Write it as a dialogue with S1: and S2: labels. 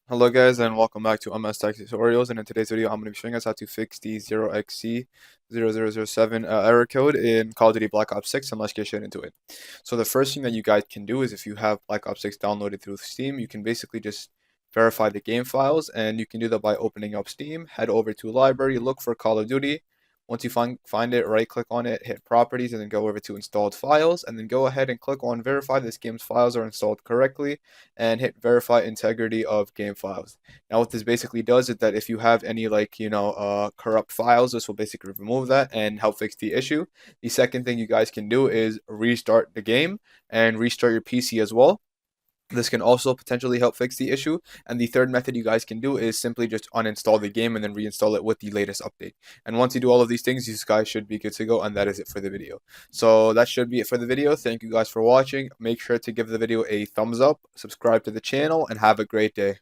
S1: Hello guys and welcome back to MS Tech Tutorials, and in today's video I'm going to be showing us how to fix the 0xc0007 error code in Call of Duty Black Ops 6, and let's get straight into it. So the first thing that you guys can do is, if you have Black Ops 6 downloaded through Steam, you can basically just verify the game files, and you can do that by opening up Steam, head over to library, look for Call of Duty. Once you find it, right click on it, hit properties, and then go over to installed files, and then go ahead and click on verify this game's files are installed correctly, and hit verify integrity of game files. Now what this basically does is that if you have any corrupt files, this will basically remove that and help fix the issue. The second thing you guys can do is restart the game and restart your PC as well. This can also potentially help fix the issue. And the third method you guys can do is simply just uninstall the game and then reinstall it with the latest update. And once you do all of these things, you guys should be good to go. And that is it for the video. So that should be it for the video. Thank you guys for watching. Make sure to give the video a thumbs up, subscribe to the channel, and have a great day.